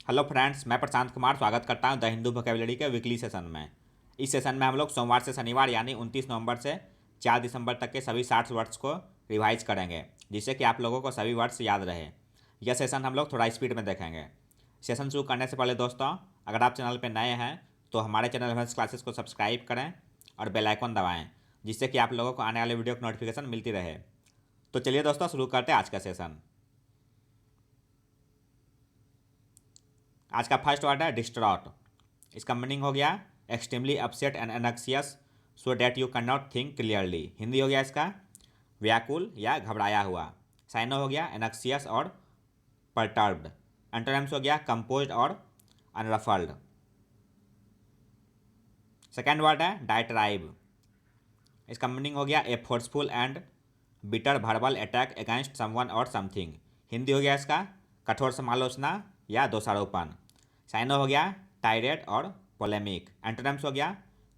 Hello friends, मैं प्रशांत कुमार स्वागत करता हूं द हिंदू वोकेबलरी के वीकली सेशन में। इस सेशन में हम लोग सोमवार से शनिवार यानी 29 नवंबर से 4 दिसंबर तक के सभी 60 वर्ड्स को रिवाइज करेंगे, जिससे कि आप लोगों को सभी वर्ड्स याद रहे। यह सेशन हम लोग थोड़ा स्पीड में देखेंगे। सेशन शुरू करने से पहले दोस्तों, अगर आप चैनल पर नए हैं तो हमारे चैनल एडवांस क्लासेस को सब्सक्राइब करें और बेल आइकन दबाएँ, जिससे कि आप लोगों को आने वाले वीडियो की नोटिफिकेशन मिलती रहे। तो चलिए दोस्तों, शुरू करते हैं आज का सेशन। आज का फर्स्ट वर्ड है डिस्ट्रॉट। इसका मीनिंग हो गया extremely upset and anxious so that you can not think clearly. Hindi हो गया इसका व्याकुल या घबराया हुआ। साइनो हो गया एनक्सियस और परटर्ब्ड। एंटोनिम्स हो गया कंपोज्ड और अनरफल्ड। सेकेंड वर्ड है डायट्राइब। इसका मीनिंग हो गया a forceful and bitter verbal attack against someone और समथिंग। हिंदी हो गया इसका कठोर समालोचना या दोषारोपण। साइनो हो गया टायरेट और पोलेमिक। एंटोनिम्स हो गया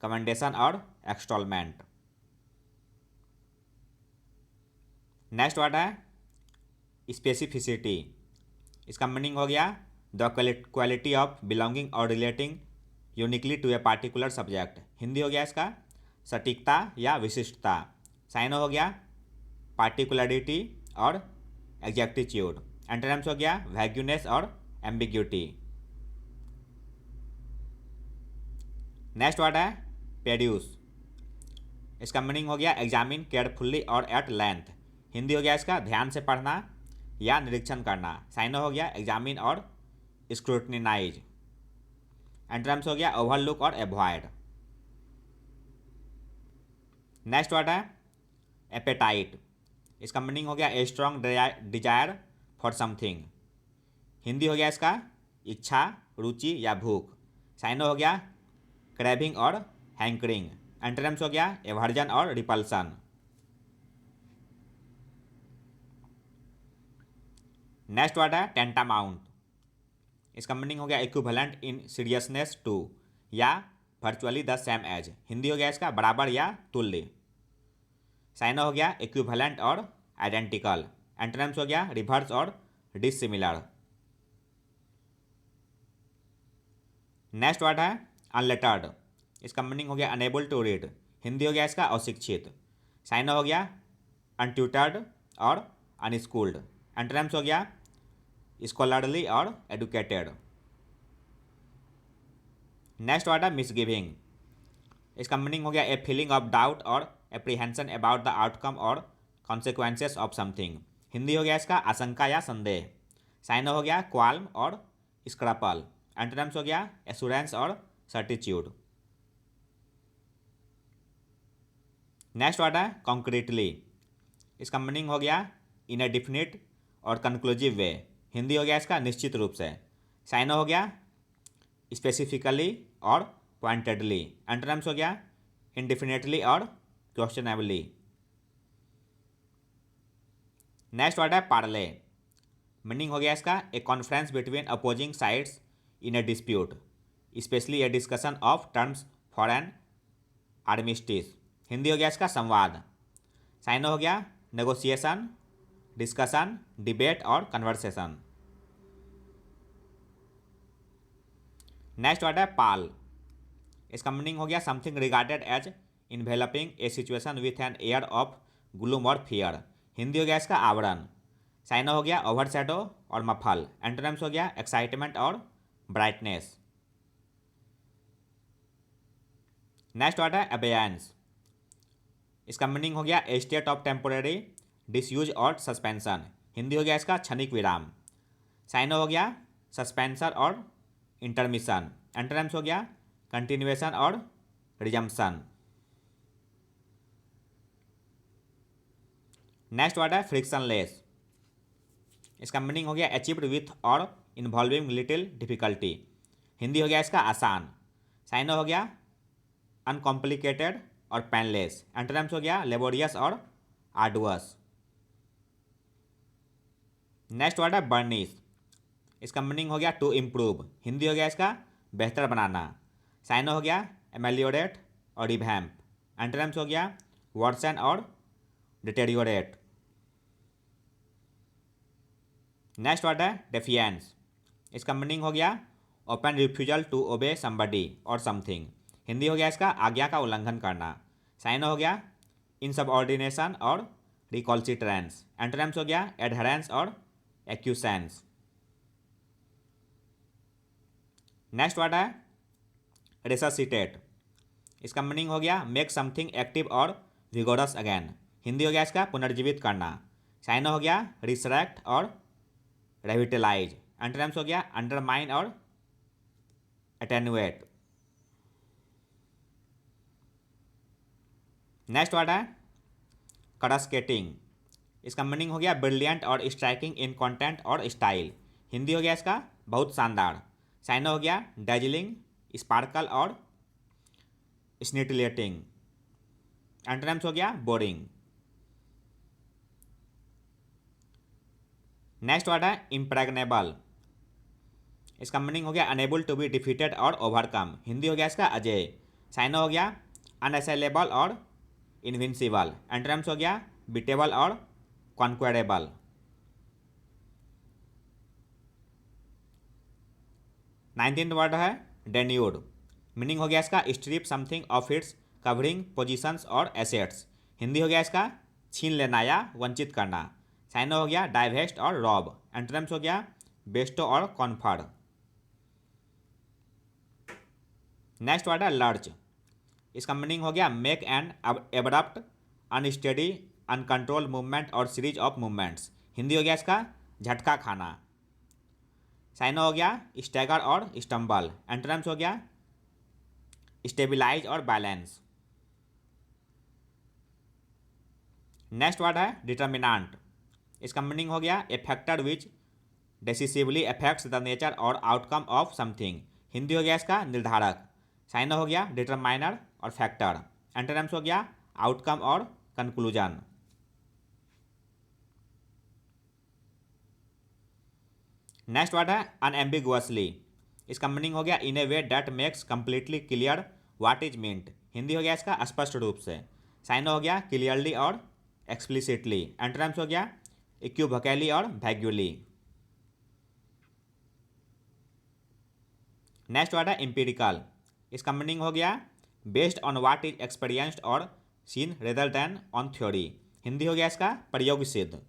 कमेंडेशन और एक्सटॉलमेंट। नेक्स्ट वर्ड है स्पेसिफिसिटी। इसका मीनिंग हो गया द क्वालिटी ऑफ बिलोंगिंग और relating uniquely to a particular subject. Hindi हो गया इसका सटीकता या विशिष्टता। साइनो हो गया पार्टिकुलरिटी और एग्जैक्टिट्यूड। एंटोनिम्स हो गया वैग्यूनेस और एम्बिग्यूटी। नेक्स्ट वर्ड है पेड्यूस। इसका मीनिंग हो गया एग्जामिन केयरफुल्ली और एट लेंथ। हिंदी हो गया इसका ध्यान से पढ़ना या निरीक्षण करना। साइनो हो गया एग्जामिन और स्क्रूटनाइज। एंटोनिम्स हो गया ओवरलुक और एवॉइड। नेक्स्ट वर्ड है एपेटाइट। इसका मीनिंग हो गया a strong desire for something. Hindi हो गया इसका इच्छा, रुचि या भूख। साइनो हो गया क्रेविंग और हैंकरिंग। एंटोनिम्स हो गया एवर्जन और रिपल्सन। नेक्स्ट वर्ड है टेंटामाउंट। इसका मीनिंग हो गया इक्विवेलेंट इन सीरियसनेस टू या virtually the same as. Hindi हो गया इसका बराबर या तुल्य। साइनो हो गया इक्विवेलेंट और आइडेंटिकल। एंटोनिम्स हो गया रिवर्स और डिसिमिलर। नेक्स्ट वर्ड है अनलेटर्ड। इसका मीनिंग हो गया अनेबल टू रीड। हिंदी हो गया इसका अशिक्षित। साइनो हो गया अनट्यूटर्ड और अनस्कूल्ड। एंटोनिम्स हो गया स्कॉलरली और एडुकेटेड। नेक्स्ट वर्ड है मिसगिविंग। इसका मीनिंग हो गया ए फीलिंग ऑफ डाउट और एप्रीहेंशन अबाउट द आउटकम और कॉन्सिक्वेंसेस ऑफ समथिंग। हिंदी हो गया इसका आशंका या संदेह। साइनो हो गया क्वाल्म और स्क्रपल। एंटोनिम्स हो गया एश्योरेंस और सर्टिट्यूड। नेक्स्ट वर्ड है कॉन्क्रीटली। इसका मीनिंग हो गया इन ए डिफिनिट और कंक्लूसिव वे। हिंदी हो गया इसका निश्चित रूप से। साइनो हो गया स्पेसिफिकली और पॉइंटेडली। एंटोनिम्स हो गया इनडिफिनिटली और क्वेश्चनेबली। नेक्स्ट वर्ड है पार्ले। मीनिंग हो गया इसका a conference between opposing sides in a dispute, especially a discussion of terms for an armistice. Hindi हो गया इसका संवाद। साइनो हो गया नेगोशिएशन, डिस्कशन, डिबेट और कन्वर्सेशन। नेक्स्ट वर्ड है पाल। इसका मीनिंग हो गया something regarded as enveloping a situation with an air of gloom और फियर। हिंदी हो गया इसका आवरण। साइनो हो गया ओवरशैडो और मफल। एंटोनिम्स हो गया एक्साइटमेंट और ब्राइटनेस। नेक्स्ट वर्ड है अबेयंस। इसका मीनिंग हो गया ए स्टेट ऑफ टेम्पोरेरी डिसयूज और सस्पेंशन। हिंदी हो गया इसका क्षणिक विराम। साइनो हो गया सस्पेंशन और इंटरमिशन। एंटोनिम्स हो गया कंटिन्यूएशन और रिजम्पशन। नेक्स्ट वर्ड है फ्रिक्शनलेस। इसका मीनिंग हो गया अचीव्ड विथ और इन्वॉल्विंग लिटिल डिफिकल्टी। हिंदी हो गया इसका आसान। साइनो हो गया अनकॉम्प्लिकेटेड और पेनलेस। एंटोनिम्स हो गया लेबोरियस और आर्डुअस। नेक्स्ट वर्ड है बर्निश। इसका मीनिंग हो गया टू इम्प्रूव। हिंदी हो गया इसका बेहतर बनाना। साइनो हो गया एमेलियोरेट और रिवैम्प। एंटोनिम्स हो गया वर्सन और डिटेरियोरेट। नेक्स्ट वर्ड है डेफियंस। इसका मीनिंग हो गया open refusal to obey somebody और समथिंग। हिंदी हो गया इसका आज्ञा का उल्लंघन करना। साइन हो गया इनसबऑर्डिनेशन और रिकॉल्सिट्रेंस। एंटोनिम्स हो गया एडहेरेंस और एक्यूसेंस। नेक्स्ट वर्ड है रिससिटेट। इसका मीनिंग हो गया मेक समथिंग एक्टिव और विगोरस अगेन। हिंदी हो गया इसका पुनर्जीवित करना। साइन हो गया रिसरेक्ट और रेविटलाइज। एंटोनिम्स हो गया अंडरमाइन और एटेनुएट। नेक्स्ट वर्ड है करस्केटिंग। इसका मीनिंग हो गया ब्रिलियंट और स्ट्राइकिंग इन कंटेंट और स्टाइल। हिंदी हो गया इसका बहुत शानदार। साइन हो गया डेजलिंग, स्पार्कल और स्निटिलेटिंग। एंटोनिम्स हो गया बोरिंग। नेक्स्ट वर्ड है इम्प्रेग्नेबल। इसका मीनिंग हो गया अनेबल टू बी डिफीटेड और ओवरकम। हिंदी हो गया इसका अजय। साइन हो गया अनअसेलेबल और इनविंसिबल। एंटोनिम्स हो गया बीटेबल और कॉन्क्वेरेबल। नाइनटीन वर्ड है डेन्यूड। मीनिंग हो गया इसका strip something of its covering positions और एसेट्स। हिंदी हो गया इसका छीन लेना या वंचित करना। साइन हो गया डाइवेस्ट और रॉब। एंटोनिम्स हो गया बेस्टो और कॉन्फर। नेक्स्ट वर्ड है लर्च। इसका मीनिंग हो गया make an abrupt unsteady uncontrol movement और सीरीज ऑफ मूवमेंट्स। हिंदी हो गया इसका झटका खाना। साइन हो गया स्टैगर और स्टम्बल। एंटोनिम्स हो गया स्टेबिलाइज और बैलेंस। नेक्स्ट वर्ड है डिटर्मिनांट। इसका मीनिंग हो गया a factor which decisively affects the nature और आउटकम ऑफ समथिंग। हिंदी हो गया इसका निर्धारक। साइन हो गया डिटरमाइनर और फैक्टर। एंटोनिम्स हो गया आउटकम और कंक्लूजन। नेक्स्ट वर्ड है अनएम्बिगुअसली। इसका मीनिंग हो गया in a way that makes completely clear what is meant. Hindi हो गया इसका स्पष्ट रूप से। साइन हो गया क्लियरली और एक्सप्लिसिटली। एंटोनिम्स हो गया इक्विवोकली और वैग्युअली। नेक्स्ट वर्ड है एम्पिरिकल। इसका मीनिंग हो गया based on what is experienced और seen rather than on theory. Hindi हो गया इसका प्रयोग सिद्ध।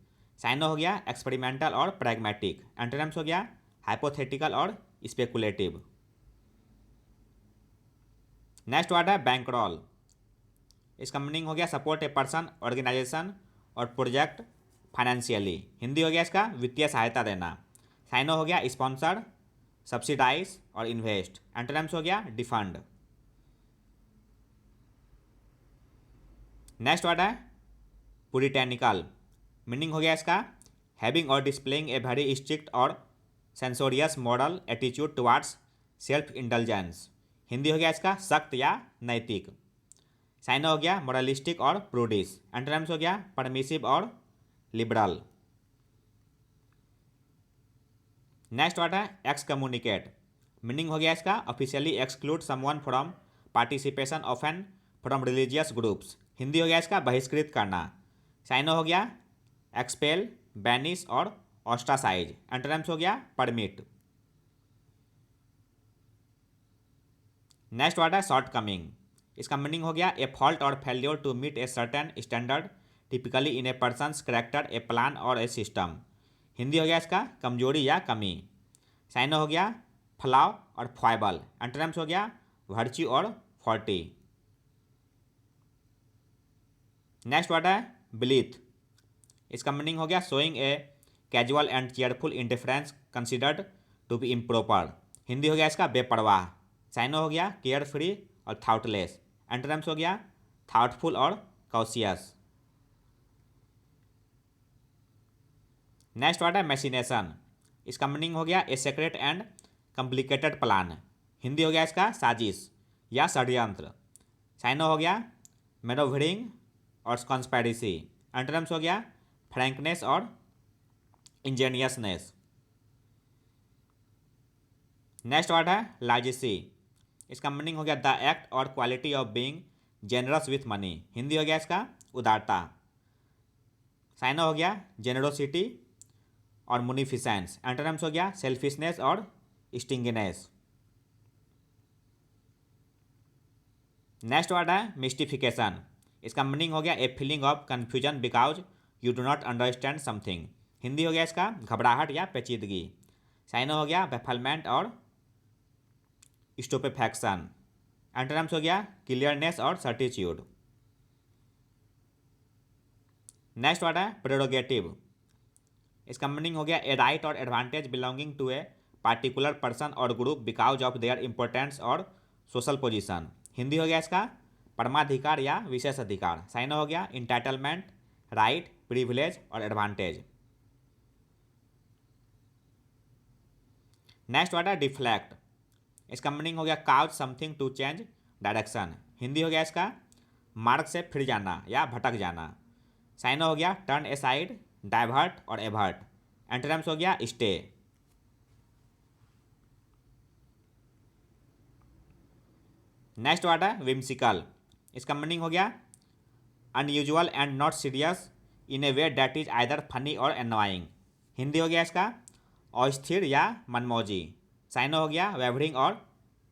साइन हो गया एक्सपेरिमेंटल और प्रैग्मेटिक। एंटोनिम्स हो गया हाइपोथेटिकल और स्पेकुलेटिव। नेक्स्ट वर्ड है बैंकरोल। इसका मीनिंग हो गया सपोर्ट ए पर्सन ऑर्गेनाइजेशन और प्रोजेक्ट फाइनेंशियली। हिंदी हो गया इसका वित्तीय सहायता देना। साइन हो गया स्पॉन्सर्ड सब्सिडाइज और इन्वेस्ट। एंटोनिम्स हो गया डिफंड। नेक्स्ट वर्ड है पुरिटेनिकल। मीनिंग हो गया इसका हैविंग और डिस्प्लेइंग ए वेरी स्ट्रिक्ट और सेंसोरियस moral attitude towards self indulgence. Hindi हो गया इसका सख्त या नैतिक। साइन हो गया मोरलिस्टिक और प्रूडिस। एंटोनिम्स हो गया परमिसिव और लिबरल। नेक्स्ट वर्ड है एक्सकम्युनिकेट। मीनिंग हो गया इसका officially exclude someone from participation of an from religious groups. Hindi हो गया इसका बहिष्कृत करना। साइन हो गया एक्सपेल बैनिश और ऑस्ट्रासाइज। एंटोनिम्स हो गया परमिट। नेक्स्ट वर्ड है शॉर्ट कमिंग। इसका मीनिंग हो गया ए फॉल्ट और failure to meet a certain standard typically in a person's character a plan और ए सिस्टम। हिंदी हो गया इसका कमजोरी या कमी। साइन हो गया फ्लॉ और फॉयबल। एंटोनिम्स हो गया वर्च्यू और फॉर्टी। नेक्स्ट वर्ड है बिलीथ। इसका मीनिंग हो गया showing a casual and cheerful indifference considered to be improper. Hindi हो गया इसका बेपरवाह। साइन हो गया केयर फ्री और थाउटलेस। एंटोनिम्स हो गया थाउटफुल और कॉशियस। नेक्स्ट वर्ड है मैसिनेशन। इसका मीनिंग हो गया a secret and complicated plan. Hindi हो गया इसका साजिश या षड्यंत्र। साइन हो गया मैनोवरिंग और कॉन्स्पिरेसी। एंटोनिम्स हो गया फ्रैंकनेस और इंजेनियसनेस। नेक्स्ट वर्ड है लार्जेसी। इसका मीनिंग हो गया द एक्ट और quality of being generous with money. Hindi हो गया इसका उदारता। साइन हो गया जेनरोसिटी और मुनिफिसेंस। एंटोनिम्स हो गया सेल्फिशनेस और स्टिंगिनेस। नेक्स्ट वर्ड है मिस्टिफिकेशन। इसका मीनिंग हो गया a feeling of confusion because you do not understand something. Hindi हो गया इसका घबराहट या पेचीदगी। साइनो हो गया बेफलमेंट और स्टुपेफैक्शन। एंटोनिम्स हो गया क्लियरनेस और सर्टिट्यूड। नेक्स्ट वर्ड है प्रेरोगेटिव। इसका मीनिंग हो गया ए राइट और advantage belonging to a particular person और group because of their importance और सोशल पोजीशन। हिंदी हो गया इसका परमाधिकार या विशेष अधिकार। साइनो हो गया इंटाइटलमेंट, राइट, प्रिविलेज और एडवांटेज। नेक्स्ट वर्ड है डिफ्लेक्ट। इसका मीनिंग हो गया cause something to change direction. Hindi हो गया इसका मार्ग से फिर जाना या भटक जाना। साइनो हो गया टर्न एसाइड, डाइवर्ट और एवर्ट। एंटोनिम्स हो गया स्टे। नेक्स्ट वर्ड है विम्सिकल। इसका मीनिंग हो गया unusual and not serious in a way that is either funny और एनोइंग। हिंदी हो गया इसका अस्थिर या मनमौजी। साइनो हो गया वेवरिंग और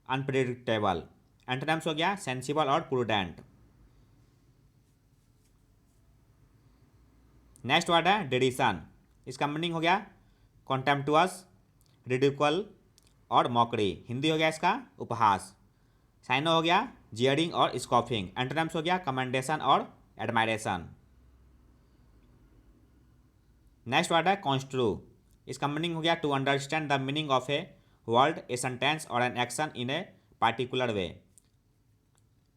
अनप्रिडिक्टेबल। एंटोनिम्स हो गया सेंसिबल और प्रूडेंट। नेक्स्ट वर्ड है डिडिशन। इसका मीनिंग हो गया कॉन्टेम्पटुअस, रिडिकुल और मॉकरी। हिंदी हो गया इसका उपहास। साइनो हो गया जियरिंग और स्कॉफिंग। एंटोनिम्स हो गया कमेंडेशन और एडमायरेशन। नेक्स्ट वर्ड है कॉन्स्ट्रू। इसका मीनिंग हो गया to understand the meaning of a word, a sentence और an action in a particular way.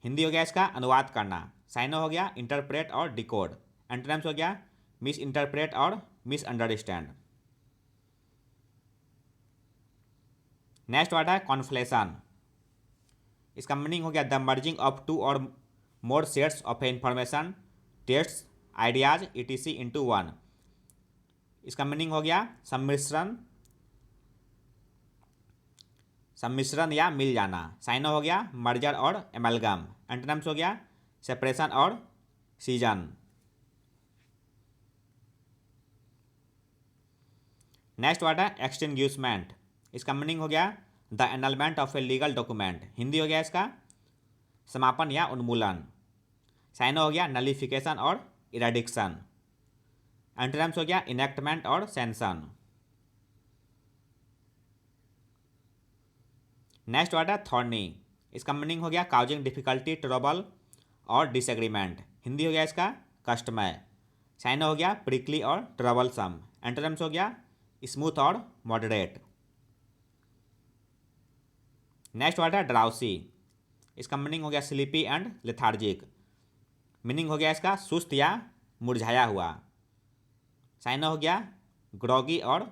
Hindi हो गया इसका अनुवाद करना। साइनो हो गया इंटरप्रेट और डिकोड। एंटोनिम्स हो गया मिस इंटरप्रेट और मिस अंडरस्टैंड। नेक्स्ट वर्ड है कॉन्फ्लेशन। इसका मीनिंग हो गया द मर्जिंग ऑफ टू और more sets of information, text, ideas etc into one. इसका मीनिंग हो गया सम्मिश्रण, सम्मिश्रण या मिल जाना। साइनो हो गया मर्जर और एमलगम। एंटोनिम्स हो गया सेपरेशन और सीजन। नेक्स्ट वर्ड है एक्सटिंग्विशमेंट। इसका मीनिंग हो गया the annulment of a legal document. Hindi हो गया इसका समापन या उन्मूलन। साइनो हो गया नलिफिकेशन और इरेडिक्शन। एंटोनिम्स हो गया इनेक्टमेंट और सेंशन। नेक्स्ट वर्ड है थॉर्नी। इसका मीनिंग हो गया काउजिंग डिफिकल्टी, ट्रबल और डिसएग्रीमेंट। हिंदी हो गया इसका कष्टमय। साइनो हो गया प्रिकली और ट्रबलसम। एंटोनिम्स हो गया स्मूथ और मॉडरेट। नेक्स्ट वर्ड है ड्राउसी। इसका मीनिंग हो गया स्लीपी एंड लेथार्जिक। मीनिंग हो गया इसका सुस्त या मुरझाया हुआ। साइनो हो गया ग्रॉगी और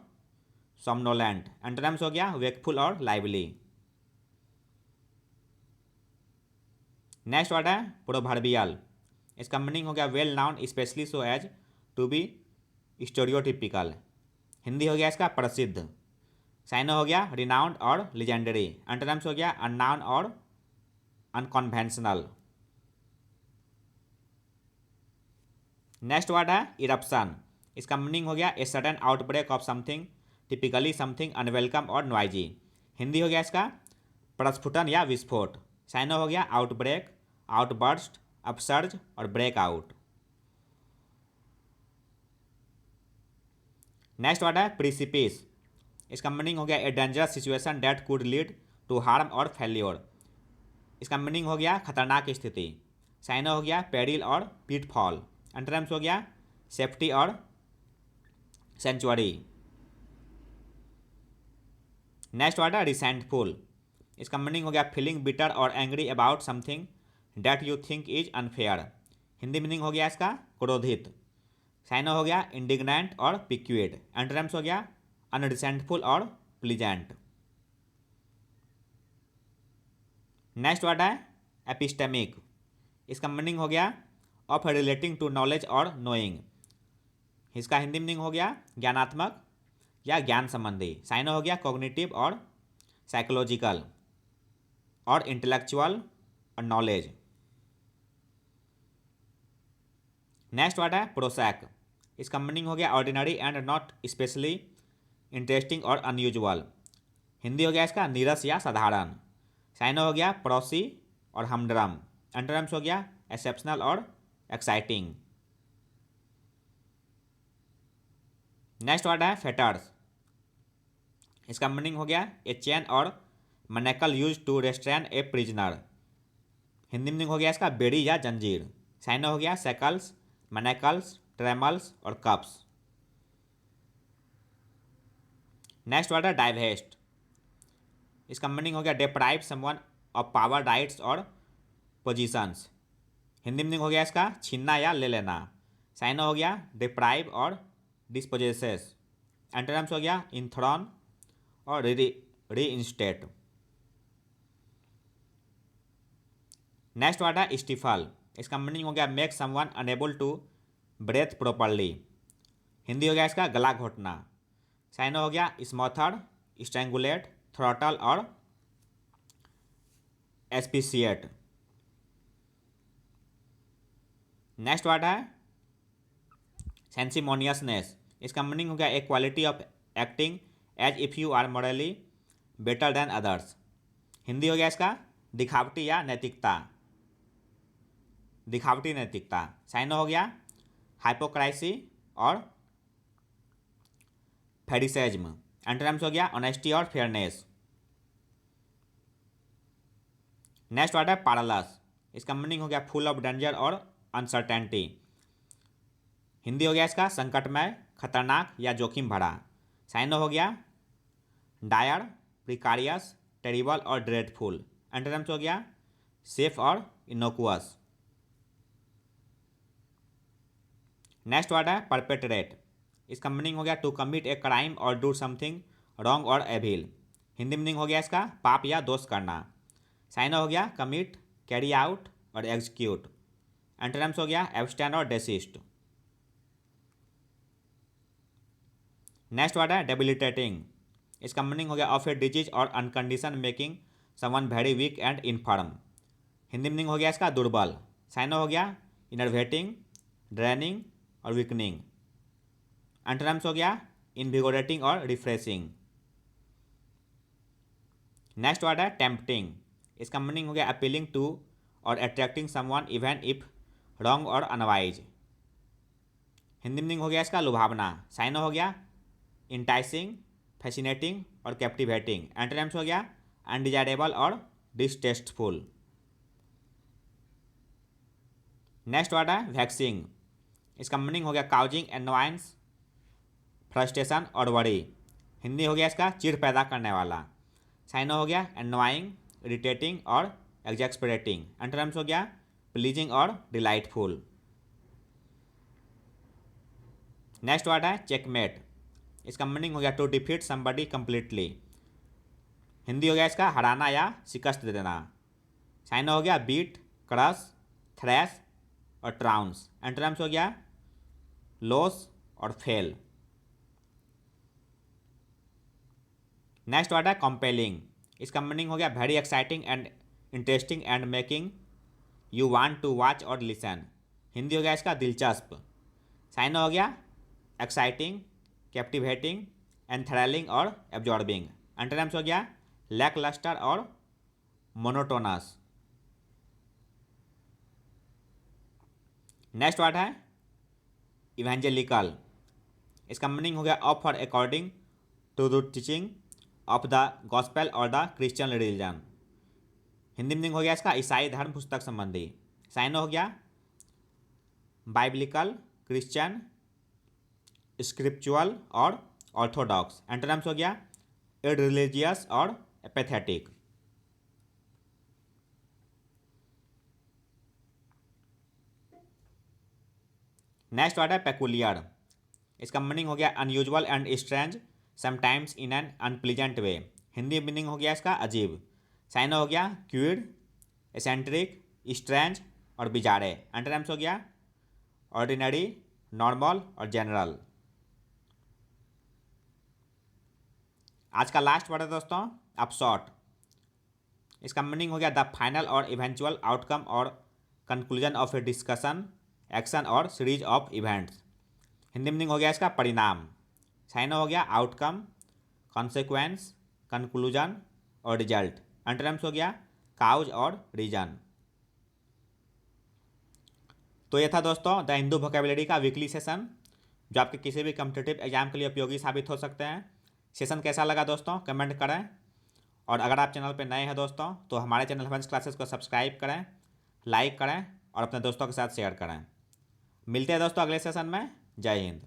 सोमनोलेंट। एंटोनिम्स हो गया वेकफुल और लाइवली। नेक्स्ट वर्ड है प्रोवर्बियल। इसका मीनिंग हो गया well known especially so as to be stereotypical. Hindi हो गया इसका प्रसिद्ध। साइनो हो गया रिनाउंड और लीजेंडरी। एंटोनिम्स हो गया अननाउन और अनकन्वेंशनल। नेक्स्ट वर्ड है इरप्शन। इसका मीनिंग हो गया a sudden outbreak of something, typically something unwelcome और नॉइजी। हिंदी हो गया इसका प्रस्फुटन या विस्फोट। साइनो हो गया आउटब्रेक, आउटबर्स्ट, अपसर्ज और ब्रेकआउट। नेक्स्ट वर्ड है प्रिसिपिस। इसका मीनिंग हो गया a dangerous situation that could lead to harm और फेल्योर। इसका मीनिंग हो गया खतरनाक स्थिति। साइनो हो गया पेरिल और पिटफॉल। एंटोनिम्स हो गया सेफ्टी और सेंचुरी। नेक्स्ट वर्ड है रिसेंटफुल। इसका मीनिंग हो गया फीलिंग बिटर और angry about something that you think is unfair. Hindi meaning हो गया इसका क्रोधित। साइनो हो गया इंडिग्नेंट और पिक्विड। एंटोनिम्स हो गया अनरिसेंटफुल और प्लीजेंट। नेक्स्ट वर्ड है एपिस्टेमिक। इसका मीनिंग हो गया ऑफ रिलेटिंग टू नॉलेज और नोइंग। इसका हिंदी मीनिंग हो गया ज्ञानात्मक या ज्ञान संबंधी। साइनो हो गया कॉग्निटिव और साइकोलॉजिकल और इंटेलेक्चुअल और नॉलेज। नेक्स्ट वर्ड है प्रोसैक। इसका मीनिंग हो गया ordinary and not specially interesting और अनयूजुअल। हिंदी हो गया इसका नीरस या साधारण। साइनो हो गया पड़ोसी और हमदर्म। एंटोनिम्स हो गया एक्सेप्शनल और एक्साइटिंग। नेक्स्ट वर्ड है फेटर्स। इसका मीनिंग हो गया ए चेन और manacle use to restrain a prisoner. Hindi meaning हो गया इसका बेड़ी या जंजीर। साइनो हो गया सेकल्स, मैनेकल्स, ट्रेमल्स और कप्स। नेक्स्ट वर्ड है डाइवेस्ट। इसका मीनिंग हो गया deprive someone of power, rights और पोजीशंस। हिंदी मीनिंग हो गया इसका छीनना या ले लेना। साइनो हो गया डिप्राइव और डिस्पोजेसेस। एंटोनिम्स हो गया इंथ्रॉन और रीइंस्टेट। नेक्स्ट वर्ड है स्टिफल। इसका मीनिंग हो गया make someone unable to breathe properly. Hindi हो गया इसका गला घोटना। साइनो हो गया स्मॉथर, स्ट्रैंगुलेट, थ्रॉटल और एस्पिसिएट। नेक्स्ट वर्ड है सेंसिमोनियसनेस। इसका मीनिंग हो गया a quality of acting as if you are morally better than others. Hindi हो गया इसका दिखावटी या नैतिकता, दिखावटी नैतिकता। साइनो हो गया हाइपोक्राइसी और फेरिसेज्म। एंटोनिम्स हो गया ऑनेस्टी और फेयरनेस। नेक्स्ट वर्ड है पैरालस। इसका मीनिंग हो गया फुल ऑफ डेंजर और अनसर्टेनिटी। हिंदी हो गया इसका संकटमय, खतरनाक या जोखिम भरा। साइनो हो गया डायर, प्रिकारियस, टेरिबल और ड्रेडफुल। एंटोनिम्स हो गया सेफ और इनोकुअस। नेक्स्ट वर्ड है परपेट्रेट। इसका मीनिंग हो गया टू कमिट ए क्राइम और डू समथिंग रॉन्ग और एविल। हिंदी मीनिंग हो गया इसका पाप या दोष करना। साइनो हो गया कमिट, कैरी आउट और एग्जीक्यूट। एंटोनिम्स हो गया एब्सटेन और डेसिस्ट। नेक्स्ट वर्ड है डेबिलिटेटिंग। इसका मीनिंग हो गया ऑफ ए डिजीज और an condition making someone very weak and infirm. Hindi meaning हो गया इसका दुर्बल। साइनो हो गया इनर्वेटिंग, ड्रेनिंग और वीकनिंग। एंटोनिम्स हो गया इनविगोरेटिंग और रिफ्रेशिंग। नेक्स्ट वर्ड है टेम्पटिंग। इसका मीनिंग हो गया अपीलिंग टू और attracting someone even if wrong और अनवाइज। हिंदी मीनिंग हो गया इसका लुभावना। साइनो हो गया इंटाइसिंग, फैसिनेटिंग और कैप्टिवेटिंग। एंटोनिम्स हो गया अनडिजायरेबल और डिसटेस्टफुल। नेक्स्ट वर्ड है वैक्सिंग। इसका मीनिंग हो गया काउजिंग एनवायंस, फ्रस्ट्रेशन और वरी। हिंदी हो गया इसका चिढ़ पैदा करने वाला। साइनो हो गया एनवाइंग, इरिटेटिंग और एग्जैस्परेटिंग। एंटोनिम्स हो गया प्लीजिंग और डिलाइटफुल। नेक्स्ट वर्ड है चेकमेट। इसका मीनिंग हो गया to defeat somebody completely. Hindi हो गया इसका हराना या शिकस्त दे देना। साइनो हो गया बीट, क्रश, थ्रैश और ट्राउंस। एंटोनिम्स हो गया लॉस और फेल। नेक्स्ट वर्ड है कंपेलिंग। इसका मीनिंग हो गया very exciting and interesting and making you want to watch और लिसन। हिंदी हो गया इसका दिलचस्प। साइनो हो गया एक्साइटिंग, कैप्टिवेटिंग, एंथ्रैलिंग और एब्जॉर्बिंग। एंटोनिम्स हो गया लैकलस्टर और मोनोटोनस। नेक्स्ट वर्ड है इवेंजेलिकल। इसका मीनिंग हो गया of for according to the teaching of the gospel और the Christian religion. Hindi meaning हो गया इसका ईसाई धर्म पुस्तक संबंधी। साइनो हो गया बाइबलिकल, क्रिश्चियन, स्क्रिप्चुअल और ऑर्थोडॉक्स। एंटोनिम्स हो गया इररिलीजियस और एपेथेटिक। नेक्स्ट वर्ड है पेकुलियर। इसका मीनिंग हो गया unusual and strange sometimes in an unpleasant way. Hindi meaning हो गया इसका अजीब। साइनो हो गया क्यूड, एसेंट्रिक, स्ट्रेंज और बिजारे। एंटोनिम्स हो गया ऑर्डिनरी, नॉर्मल और जनरल। आज का लास्ट वर्ड है दोस्तों अपशॉट। इसका मीनिंग हो गया द फाइनल और इवेंचुअल आउटकम और conclusion of a discussion, action और series of events. Hindi meaning हो गया इसका परिणाम। साइनो हो गया आउटकम, कॉन्सिक्वेंस, कंक्लूजन और रिजल्ट। एंटोनिम्स हो गया काउज और रीजन। तो ये था दोस्तों द हिंदू वोकेबलरी का वीकली सेशन, जो आपके किसी भी कम्पिटिटिव एग्जाम के लिए उपयोगी साबित हो सकते हैं। सेशन कैसा लगा दोस्तों कमेंट करें, और अगर आप चैनल पर नए हैं दोस्तों तो हमारे चैनल हवंस क्लासेस को सब्सक्राइब करें, लाइक करें और अपने दोस्तों के साथ शेयर करें। मिलते हैं दोस्तों अगले सेशन में। जय हिंद।